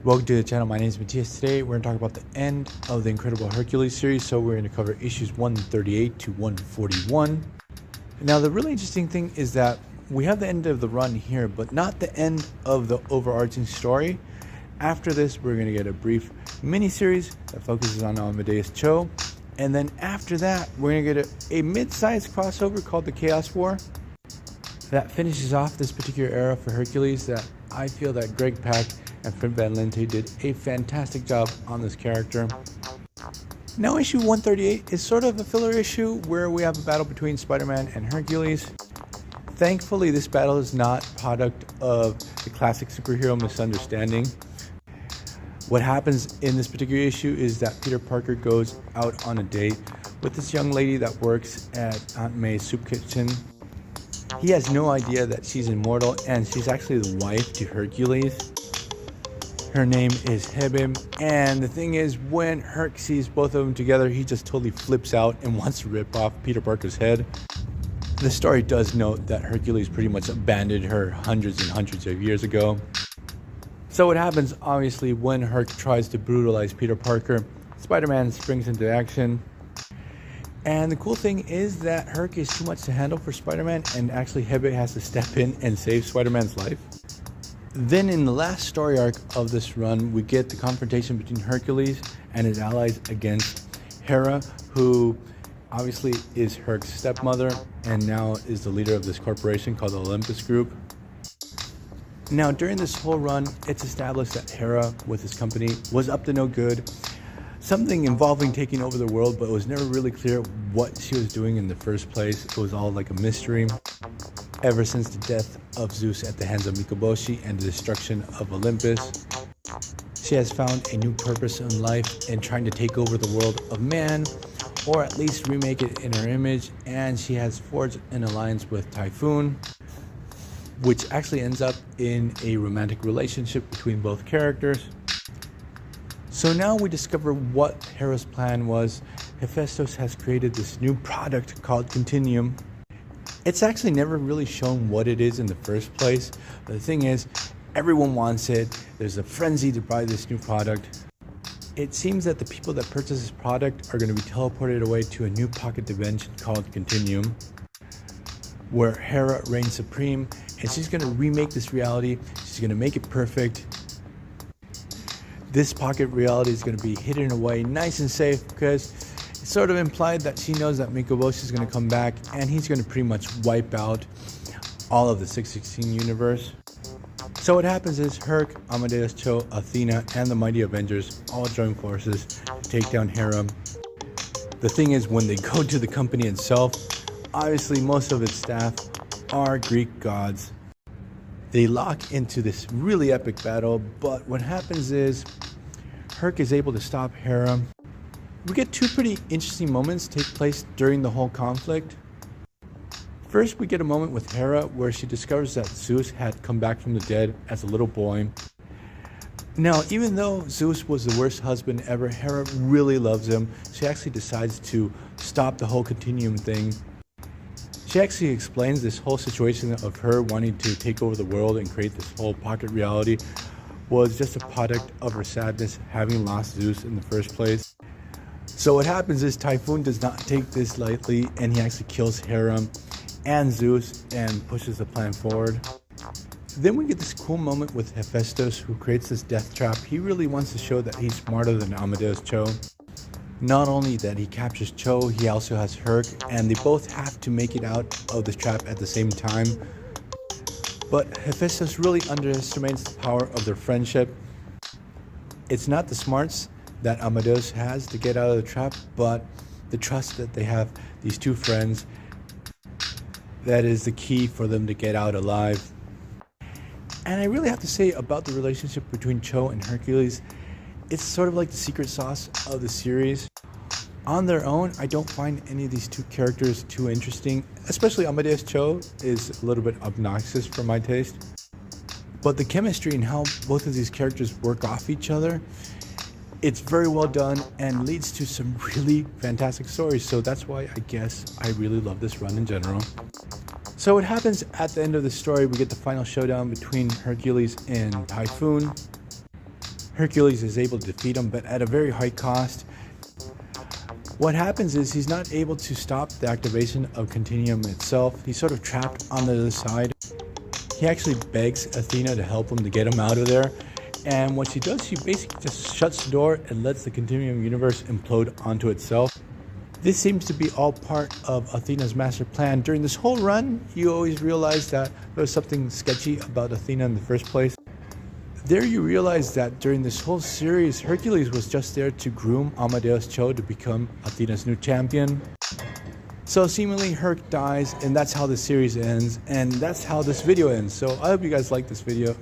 Welcome to the channel. My name is Matthias. Today we're going to talk about the end of the Incredible Hercules series. So we're going to cover issues 138 to 141. Now the really interesting thing is that we have the end of the run here, but not the end of the overarching story. After this, we're going to get a brief mini-series that focuses on Amadeus Cho. And then after that, we're going to get a mid-sized crossover called the Chaos War that finishes off this particular era for Hercules that I feel that Greg Pak and Fred Van Lente did a fantastic job on this character. Now issue 138 is sort of a filler issue where we have a battle between Spider-Man and Hercules. Thankfully, this battle is not product of the classic superhero misunderstanding. What happens in this particular issue is that Peter Parker goes out on a date with this young lady that works at Aunt May's soup kitchen. He has no idea that she's immortal, and she's actually the wife to Hercules. Her name is Hebe, and the thing is, when Herc sees both of them together, he just totally flips out and wants to rip off Peter Parker's head. The story does note that Hercules pretty much abandoned her hundreds and hundreds of years ago. So what happens, obviously, when Herc tries to brutalize Peter Parker, Spider-Man springs into action. And the cool thing is that Herc is too much to handle for Spider-Man, and actually Hebe has to step in and save Spider-Man's life. Then in the last story arc of this run, we get the confrontation between Hercules and his allies against Hera, who obviously is Herc's stepmother and now is the leader of this corporation called the Olympus Group. Now during this whole run, it's established that Hera with his company was up to no good. Something involving taking over the world, but it was never really clear what she was doing in the first place. It was all like a mystery. Ever since the death of Zeus at the hands of Mikoboshi and the destruction of Olympus, she has found a new purpose in life in trying to take over the world of man, or at least remake it in her image, and she has forged an alliance with Typhoon, which actually ends up in a romantic relationship between both characters. So now we discover what Hera's plan was. Hephaestus has created this new product called Continuum. It's actually never really shown what it is in the first place, but the thing is, everyone wants it. There's a frenzy to buy this new product. It seems that the people that purchase this product are going to be teleported away to a new pocket dimension called Continuum, where Hera reigns supreme, and she's going to remake this reality. She's going to make it perfect. This pocket reality is going to be hidden away nice and safe because it's sort of implied that she knows that Mikoboshi is going to come back and he's going to pretty much wipe out all of the 616 universe. So what happens is Herc, Amadeus Cho, Athena, and the Mighty Avengers all join forces to take down Hera. The thing is, when they go to the company itself, obviously most of its staff are Greek gods. They lock into this really epic battle, but what happens is Herc is able to stop Hera. We get two pretty interesting moments take place during the whole conflict. First, we get a moment with Hera where she discovers that Zeus had come back from the dead as a little boy. Now, even though Zeus was the worst husband ever, Hera really loves him. She actually decides to stop the whole Continuum thing. She actually explains this whole situation of her wanting to take over the world and create this whole pocket reality was just a product of her sadness having lost Zeus in the first place. So what happens is Typhoon does not take this lightly, and he actually kills Hera and Zeus and pushes the plan forward. Then we get this cool moment with Hephaestus, who creates this death trap. He really wants to show that he's smarter than Amadeus Cho. Not only that he captures Cho, he also has Herc, and they both have to make it out of the trap at the same time. But Hephaestus really underestimates the power of their friendship. It's not the smarts that Amadeus has to get out of the trap, but the trust that they have, these two friends, that is the key for them to get out alive. And I really have to say about the relationship between Cho and Hercules, it's sort of like the secret sauce of the series. On their own, I don't find any of these two characters too interesting, especially Amadeus Cho is a little bit obnoxious for my taste. But the chemistry and how both of these characters work off each other, it's very well done and leads to some really fantastic stories. So that's why I guess I really love this run in general. So what happens at the end of the story, we get the final showdown between Hercules and Typhoon. Hercules is able to defeat him, but at a very high cost. What happens is he's not able to stop the activation of Continuum itself. He's sort of trapped on the other side. He actually begs Athena to help him to get him out of there. And what she does, she basically just shuts the door and lets the Continuum universe implode onto itself. This seems to be all part of Athena's master plan. During this whole run, you always realize that there was something sketchy about Athena in the first place. There you realize that during this whole series, Hercules was just there to groom Amadeus Cho to become Athena's new champion. So seemingly Herc dies, and that's how the series ends, and that's how this video ends. So I hope you guys like this video.